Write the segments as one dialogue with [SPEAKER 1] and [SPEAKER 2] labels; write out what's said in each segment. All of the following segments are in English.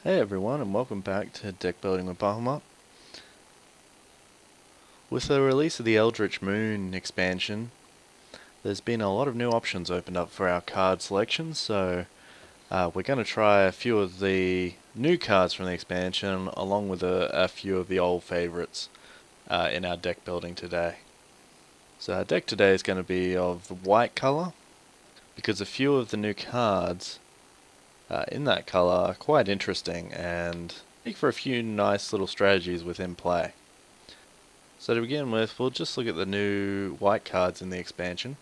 [SPEAKER 1] Hey everyone, and welcome back to Deck Building with Bahumaut. With the release of the Eldritch Moon expansion, there's been a lot of new options opened up for our card selection, so we're going to try a few of the new cards from the expansion, along with a few of the old favourites in our deck building today. So our deck today is going to be of the white colour, because a few of the new cards in that colour are quite interesting and make for a few nice little strategies within play. So to begin with, we'll just look at the new white cards in the expansion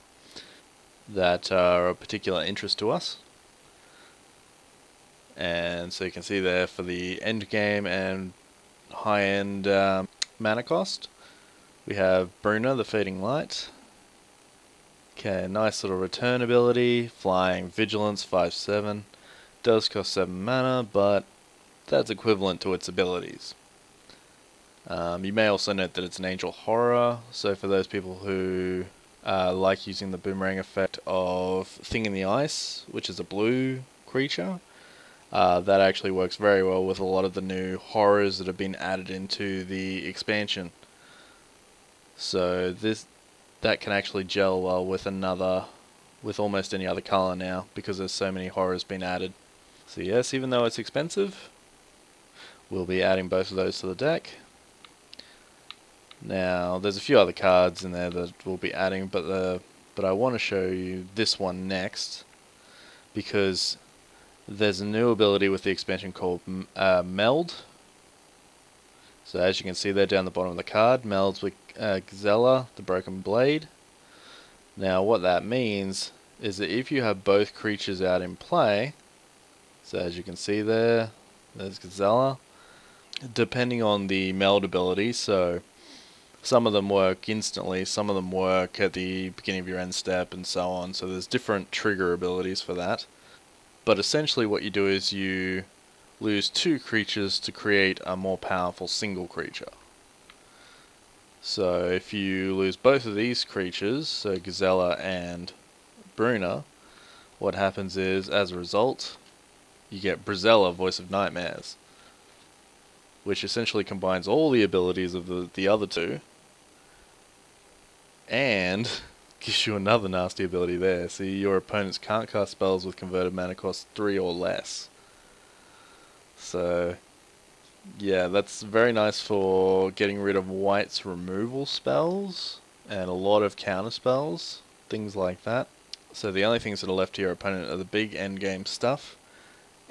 [SPEAKER 1] that are of particular interest to us. And so you can see there for the end game and high-end mana cost, we have Bruna, the Fading Light. Okay, nice little return ability, flying, vigilance, 5/7. Does cost 7 mana, but that's equivalent to its abilities. You may also note that it's an Angel Horror, so for those people who like using the boomerang effect of Thing in the Ice, which is a blue creature, that actually works very well with a lot of the new horrors that have been added into the expansion. So that can actually gel well with almost any other color now, because there's so many horrors being added. So yes, even though it's expensive, we'll be adding both of those to the deck. Now, there's a few other cards in there that we'll be adding, but I want to show you this one next, because there's a new ability with the expansion called Meld. So as you can see there down the bottom of the card, melds with Xella, the Broken Blade. Now what that means is that if you have both creatures out in play, so as you can see there's Xella, depending on the meld ability, so some of them work instantly, some of them work at the beginning of your end step, and so on. So there's different trigger abilities for that. But essentially what you do is you lose two creatures to create a more powerful single creature. So if you lose both of these creatures, so Gazella and Bruna, what happens is, as a result, you get Brizella, Voice of Nightmares, which essentially combines all the abilities of the other two, and gives you another nasty ability there. So your opponents can't cast spells with converted mana cost 3 or less. So yeah, that's very nice for getting rid of white's removal spells and a lot of counter spells, things like that. So the only things that are left to your opponent are the big endgame stuff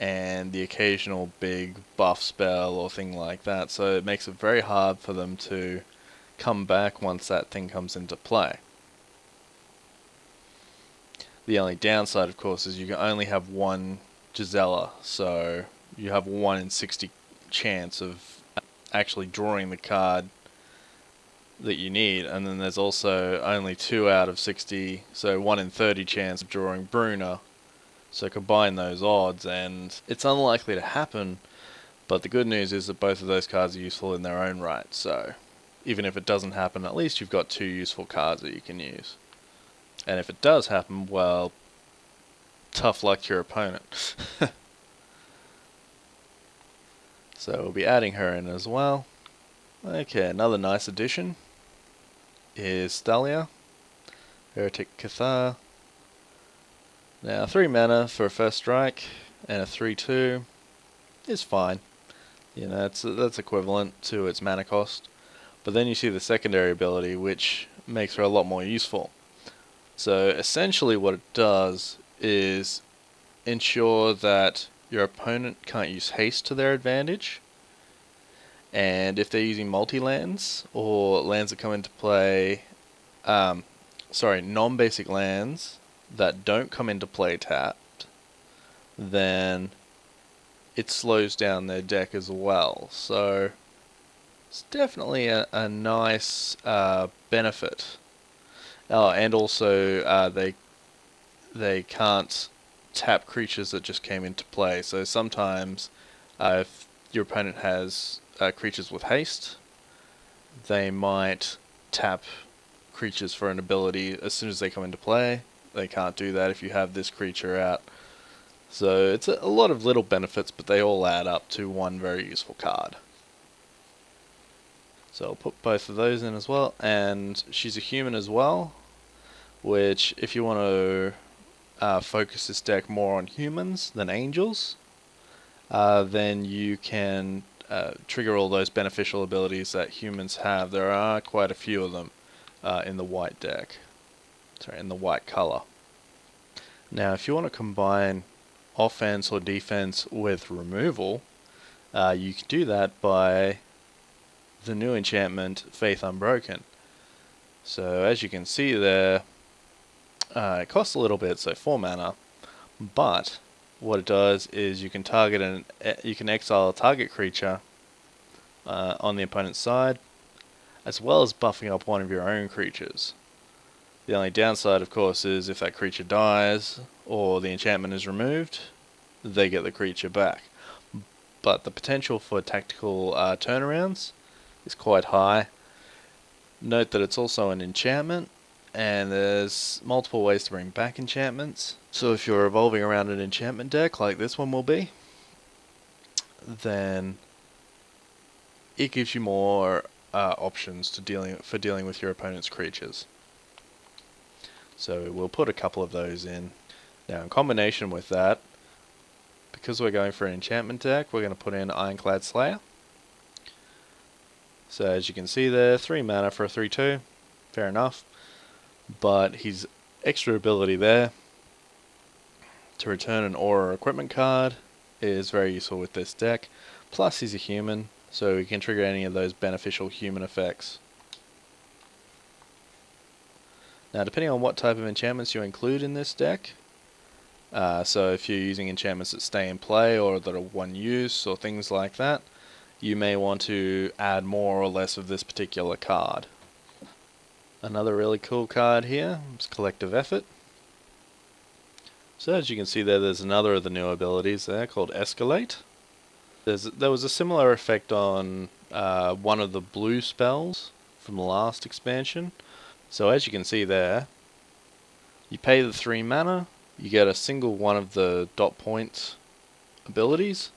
[SPEAKER 1] and the occasional big buff spell or thing like that. So it makes it very hard for them to come back once that thing comes into play. The only downside, of course, is you can only have one Gisela, so you have 1 in 60 chance of actually drawing the card that you need, and then there's also only 2 out of 60, so 1 in 30 chance of drawing Bruna. So combine those odds and it's unlikely to happen, but the good news is that both of those cards are useful in their own right, so even if it doesn't happen, at least you've got 2 useful cards that you can use. And if it does happen, well, tough luck to your opponent. So we'll be adding her in as well. Okay, another nice addition is Dahlia, Aerotek Cathar. Now 3 mana for a first strike and a 3/2 is fine. You know, that's equivalent to its mana cost. But then you see the secondary ability, which makes her a lot more useful. So essentially what it does is ensure that your opponent can't use haste to their advantage, and if they're using multi-lands or lands that come into play, non-basic lands that don't come into play tapped, then it slows down their deck as well. So it's definitely a nice benefit. Oh, and also they can't tap creatures that just came into play. So sometimes if your opponent has creatures with haste, they might tap creatures for an ability as soon as they come into play. They can't do that if you have this creature out. So it's a lot of little benefits, but they all add up to one very useful card. So I'll put both of those in as well, and she's a human as well, which if you want to focus this deck more on humans than angels, then you can trigger all those beneficial abilities that humans have. There are quite a few of them in the white deck, sorry, in the white color. Now if you want to combine offense or defense with removal, you can do that by the new enchantment Faith Unbroken. So as you can see there, it costs a little bit, so 4 mana, but what it does is you can target you can exile a target creature on the opponent's side, as well as buffing up one of your own creatures. The only downside, of course, is if that creature dies or the enchantment is removed, they get the creature back. But the potential for tactical turnarounds is quite high. Note that it's also an enchantment, and there's multiple ways to bring back enchantments. So if you're revolving around an enchantment deck like this one will be, then it gives you more options for dealing with your opponent's creatures. So we'll put a couple of those in. Now in combination with that, because we're going for an enchantment deck, we're going to put in Ironclad Slayer. So as you can see there, 3 mana for a 3/2, fair enough. But his extra ability there to return an aura equipment card is very useful with this deck. Plus he's a human, so he can trigger any of those beneficial human effects. Now depending on what type of enchantments you include in this deck, so if you're using enchantments that stay in play or that are one use or things like that, you may want to add more or less of this particular card. Another really cool card here is Collective Effort. So as you can see there's another of the new abilities there called Escalate. There was a similar effect on one of the blue spells from the last expansion. So as you can see there, you pay the 3 mana, you get a single one of the dot point abilities,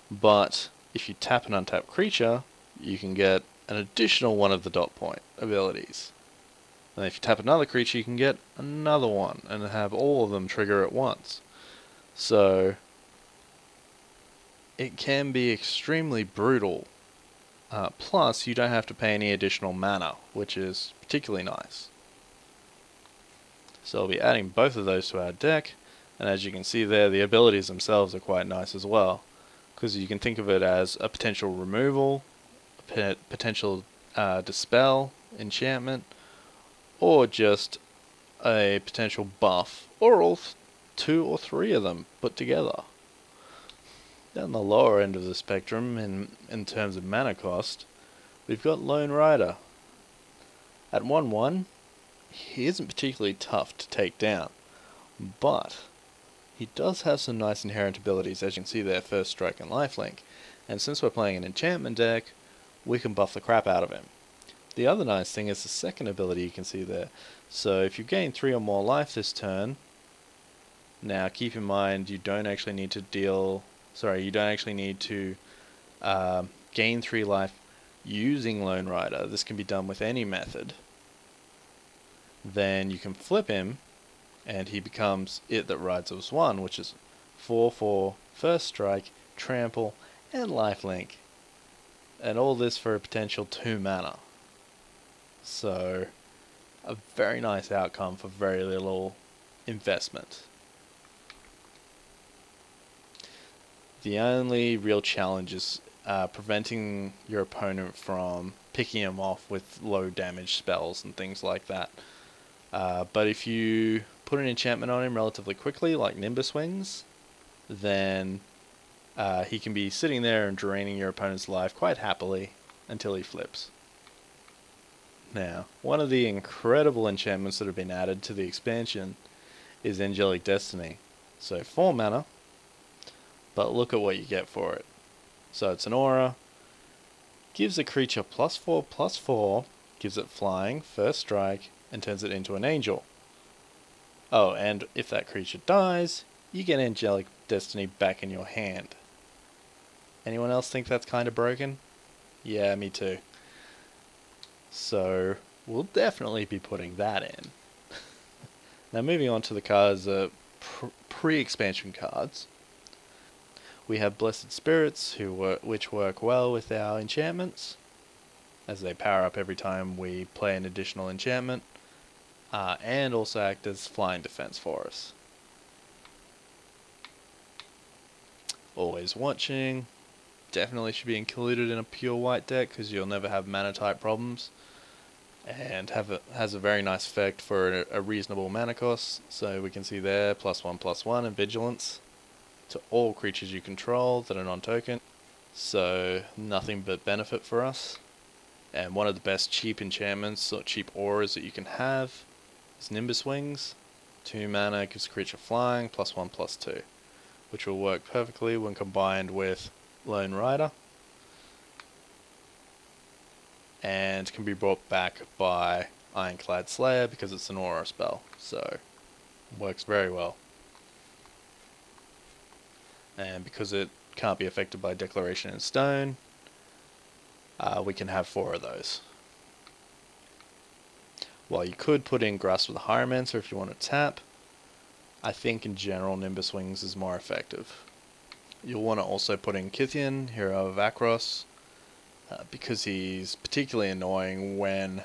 [SPEAKER 1] but if you tap an untapped creature, you can get an additional one of the dot point abilities. And if you tap another creature, you can get another one, and have all of them trigger at once. So it can be extremely brutal. Plus, you don't have to pay any additional mana, which is particularly nice. So I'll be adding both of those to our deck, and as you can see there, the abilities themselves are quite nice as well, because you can think of it as a potential removal, a potential dispel, enchantment, or just a potential buff, or all 2 or 3 of them put together. Down the lower end of the spectrum, in terms of mana cost, we've got Lone Rider. At 1/1, he isn't particularly tough to take down, but he does have some nice inherent abilities, as you can see there, First Strike and Lifelink, and since we're playing an enchantment deck, we can buff the crap out of him. The other nice thing is the second ability you can see there. So if you gain 3 or more life this turn, now keep in mind you don't actually need to gain 3 life using Lone Rider. This can be done with any method. Then you can flip him, and he becomes It That Rides Us 1, which is 4/4, First Strike, Trample, and Lifelink. And all this for a potential 2 mana. So, a very nice outcome for very little investment. The only real challenge is preventing your opponent from picking him off with low damage spells and things like that. But if you put an enchantment on him relatively quickly, like Nimbus Wings, then he can be sitting there and draining your opponent's life quite happily until he flips. Now, one of the incredible enchantments that have been added to the expansion is Angelic Destiny. So 4 mana, but look at what you get for it. So it's an aura, gives a creature +4/+4, gives it flying, First Strike, and turns it into an angel. Oh, and if that creature dies, you get Angelic Destiny back in your hand. Anyone else think that's kind of broken? Yeah, me too. So, we'll definitely be putting that in. Now moving on to the cards, pre-expansion cards. We have Blessed Spirits, which work well with our enchantments, as they power up every time we play an additional enchantment, and also act as flying defense for us. Always Watching, definitely should be included in a pure white deck, because you'll never have mana type problems, and has a very nice effect for a reasonable mana cost. So we can see there, +1/+1 and vigilance to all creatures you control that are non-token, so nothing but benefit for us. And one of the best cheap enchantments or cheap auras that you can have is Nimbus Wings. 2 mana, gives a creature flying, +1/+2, which will work perfectly when combined with Lone Rider, and can be brought back by Ironclad Slayer because it's an aura spell, so works very well. And because it can't be affected by Declaration in Stone, we can have 4 of those. While you could put in Grasp of the Hieromancer if you want to tap, I think in general Nimbus Wings is more effective. You'll want to also put in Kyrian, Hero of Akros, because he's particularly annoying when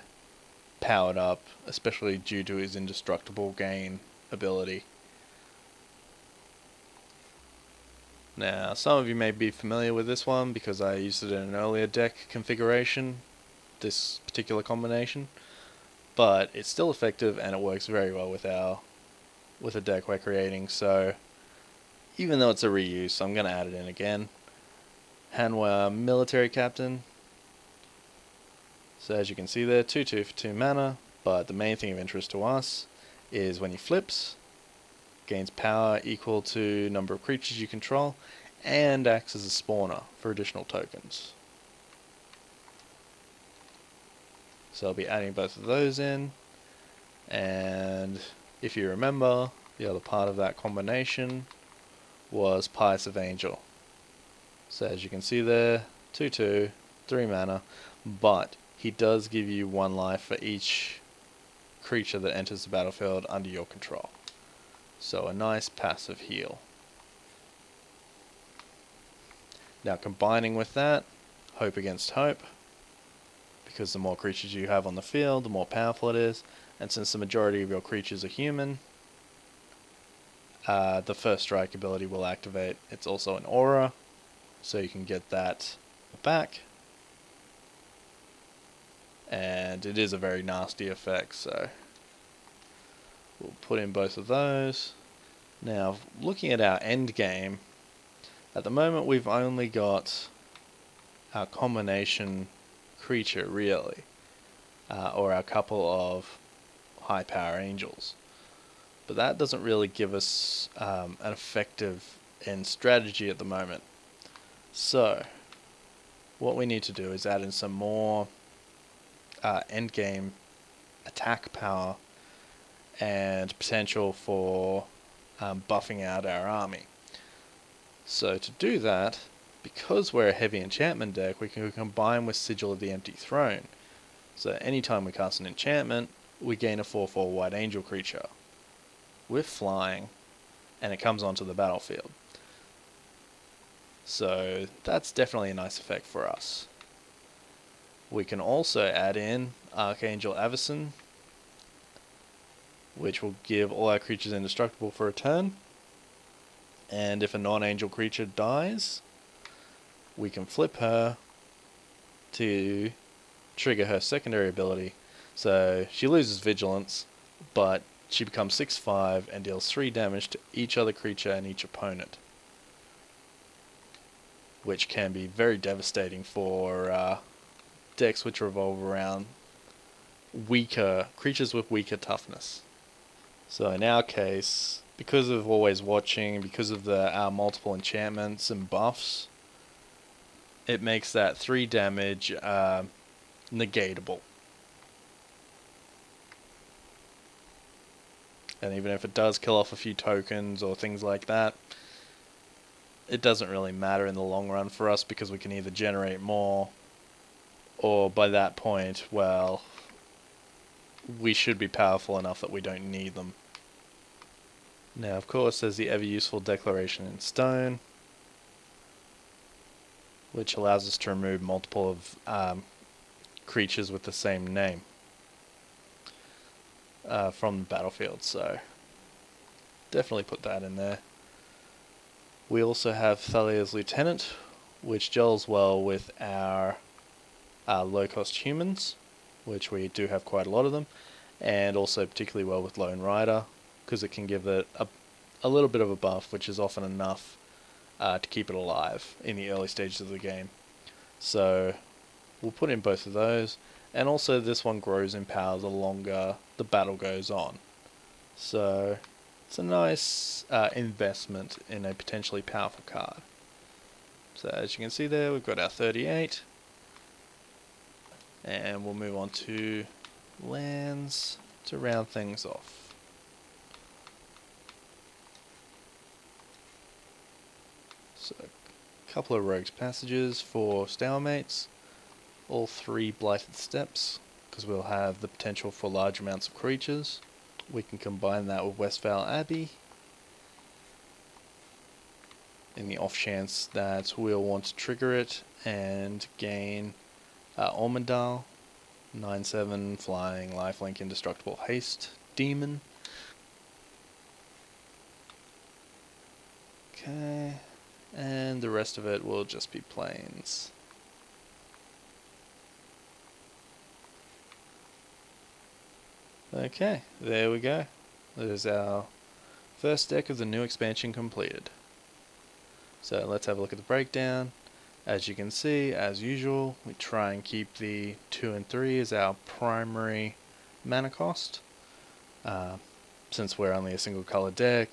[SPEAKER 1] powered up, especially due to his indestructible gain ability. Now, some of you may be familiar with this one because I used it in an earlier deck configuration, this particular combination, but it's still effective and it works very well with a deck we're creating, so even though it's a reuse, I'm going to add it in again. Hanwha Military Captain. So as you can see there, 2/2 for 2 mana, but the main thing of interest to us is when he flips, gains power equal to number of creatures you control, and acts as a spawner for additional tokens. So I'll be adding both of those in, and if you remember, the other part of that combination was Pious Evangel. So as you can see there, 2/2, 3 mana, but he does give you 1 life for each creature that enters the battlefield under your control. So a nice passive heal. Now combining with that, Hope Against Hope, because the more creatures you have on the field, the more powerful it is, and since the majority of your creatures are human, the first strike ability will activate. It's also an aura, so you can get that back, and it is a very nasty effect, so we'll put in both of those. Now, looking at our end game, at the moment we've only got our combination creature, really, or our couple of high power angels. But that doesn't really give us an effective end strategy at the moment. So, what we need to do is add in some more end game attack power and potential for buffing out our army. So to do that, because we're a heavy enchantment deck, we can combine with Sigil of the Empty Throne. So anytime we cast an enchantment, we gain a 4/4 white angel creature with flying, and it comes onto the battlefield. So that's definitely a nice effect for us. We can also add in Archangel Avacyn, which will give all our creatures indestructible for a turn. And if a non-angel creature dies, we can flip her to trigger her secondary ability. So she loses vigilance, but she becomes 6/5 and deals 3 damage to each other creature and each opponent, which can be very devastating for decks which revolve around weaker creatures with weaker toughness. So in our case, because of Always Watching, because of our multiple enchantments and buffs, it makes that 3 damage negatable. And even if it does kill off a few tokens or things like that, it doesn't really matter in the long run for us, because we can either generate more, or by that point, well, we should be powerful enough that we don't need them. Now, of course, there's the ever useful Declaration in Stone, which allows us to remove multiple of creatures with the same name from the battlefield, so definitely put that in there. We also have Thalia's Lieutenant, which gels well with our low-cost humans, which we do have quite a lot of them, and also particularly well with Lone Rider, because it can give it a little bit of a buff, which is often enough to keep it alive in the early stages of the game. So we'll put in both of those, and also this one grows in power the longer the battle goes on. So it's a nice investment in a potentially powerful card. So as you can see there, we've got our 38, and we'll move on to lands to round things off. So a couple of Rogue's Passages for stalemates, all 3 Blighted Steps, because we'll have the potential for large amounts of creatures. We can combine that with Westvale Abbey in the off chance that we'll want to trigger it and gain Ormondale, 9/7 flying lifelink indestructible haste demon. Okay, and the rest of it will just be plains. Okay, there we go. There's our first deck of the new expansion completed. So let's have a look at the breakdown. As you can see, as usual, we try and keep the 2 and 3 as our primary mana cost. Since we're only a single color deck,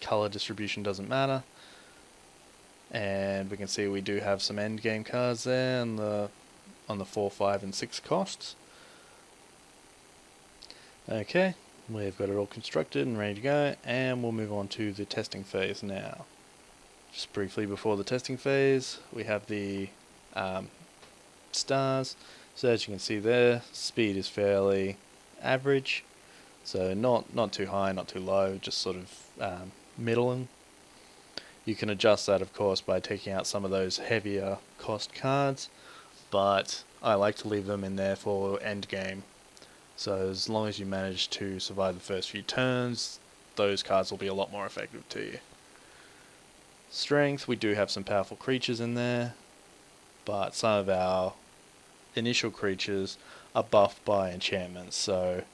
[SPEAKER 1] color distribution doesn't matter. And we can see we do have some end game cards there on the 4, 5, and 6 costs. Okay, we've got it all constructed and ready to go, and we'll move on to the testing phase now. Just briefly before the testing phase, we have the stars. So as you can see there, speed is fairly average, so not too high, not too low, just sort of middling. You can adjust that, of course, by taking out some of those heavier cost cards, but I like to leave them in there for end game. So as long as you manage to survive the first few turns, those cards will be a lot more effective to you. Strength, we do have some powerful creatures in there, but some of our initial creatures are buffed by enchantments, so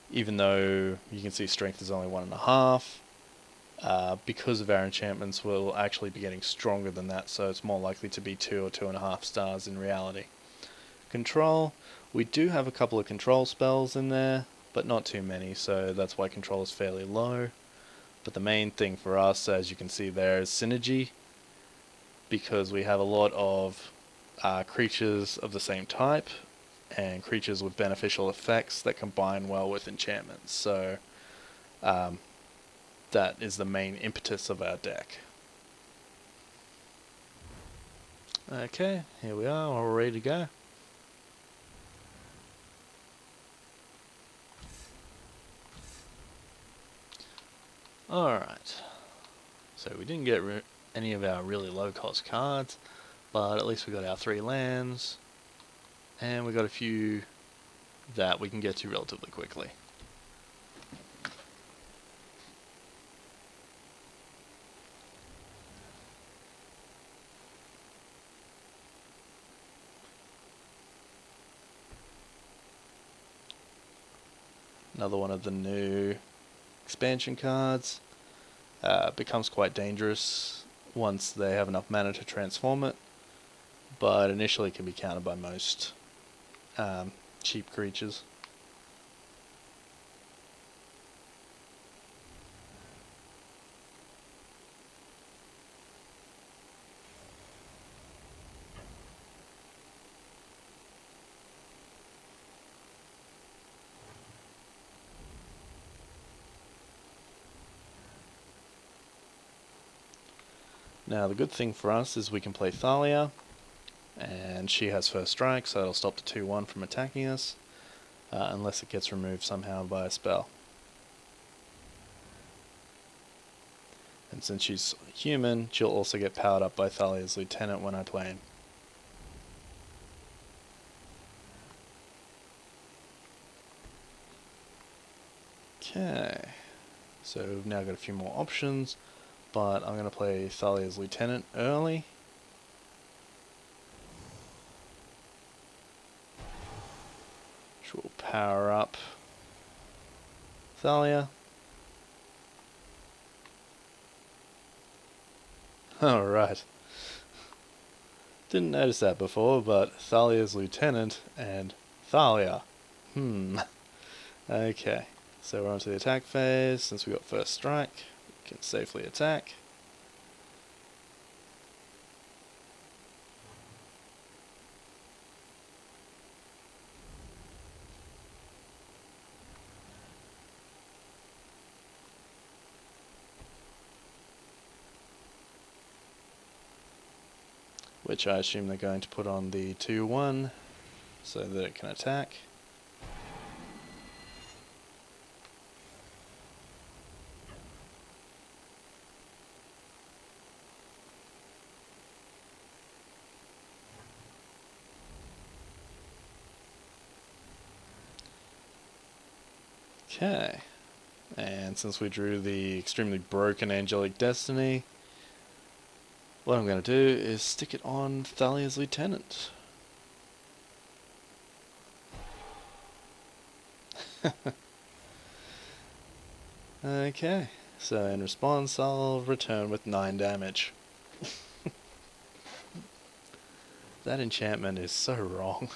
[SPEAKER 1] even though you can see strength is only 1.5, because of our enchantments we'll actually be getting stronger than that, so it's more likely to be 2 or 2.5 stars in reality. Control, we do have a couple of control spells in there, but not too many, so that's why control is fairly low. But the main thing for us, as you can see there, is synergy, because we have a lot of creatures of the same type and creatures with beneficial effects that combine well with enchantments. So that is the main impetus of our deck. Okay, here we are, all ready to go. Alright, so we didn't get any of our really low cost cards, but at least we got our 3 lands, and we got a few that we can get to relatively quickly. Another one of the new expansion cards. Becomes quite dangerous once they have enough mana to transform it, but initially can be countered by most cheap creatures. Now the good thing for us is we can play Thalia, and she has first strike, so it'll stop the 2-1 from attacking us, unless it gets removed somehow by a spell. And since she's human, she'll also get powered up by Thalia's Lieutenant when I play him. Okay, so we've now got a few more options, but I'm going to play Thalia's Lieutenant early. Which will power up Thalia. Alright. Didn't notice that before, but Thalia's Lieutenant and Thalia. Okay, so we're on to the attack phase. Since we got first strike, we can safely attack. Which I assume they're going to put on the 2-1 so that it can attack. Okay, and since we drew the extremely broken Angelic Destiny, what I'm going to do is stick it on Thalia's Lieutenant. Okay, so in response I'll return with 9 damage. That enchantment is so wrong.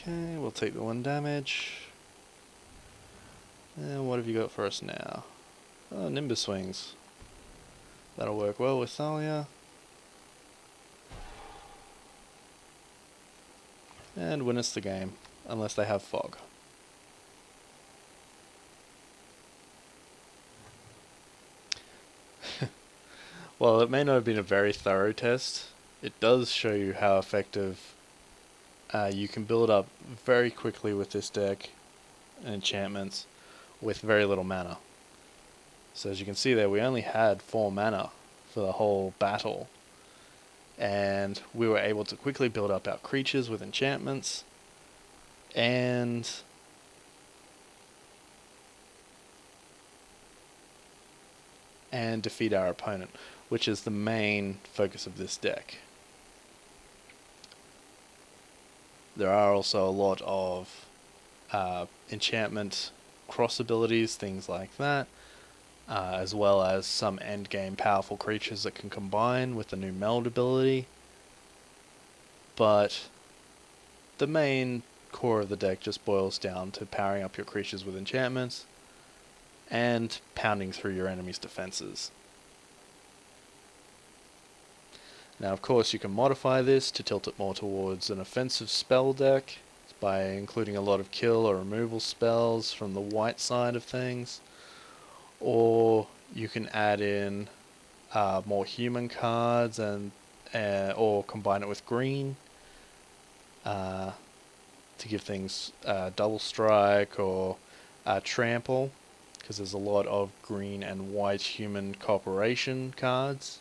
[SPEAKER 1] Okay, we'll take the 1 damage. And what have you got for us now? Oh, Nimbus Wings. That'll work well with Dahlia. And win us the game, unless they have fog. Well, it may not have been a very thorough test. It does show you how effective you can build up very quickly with this deck and enchantments with very little mana. So as you can see there, we only had 4 mana for the whole battle, and we were able to quickly build up our creatures with enchantments and defeat our opponent, which is the main focus of this deck. There are also a lot of enchantment cross abilities, things like that, as well as some endgame powerful creatures that can combine with the new Meld ability. But the main core of the deck just boils down to powering up your creatures with enchantments and pounding through your enemy's defenses. Now, of course, you can modify this to tilt it more towards an offensive spell deck by including a lot of kill or removal spells from the white side of things, or you can add in more human cards and or combine it with green to give things double strike or trample, because there's a lot of green and white human cooperation cards.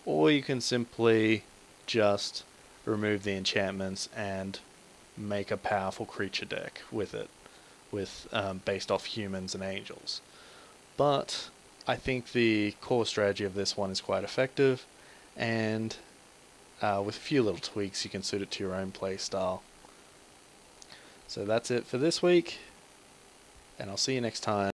[SPEAKER 1] Or you can simply just remove the enchantments and make a powerful creature deck with it, based off humans and angels. But I think the core strategy of this one is quite effective, and with a few little tweaks you can suit it to your own play style. So that's it for this week, and I'll see you next time.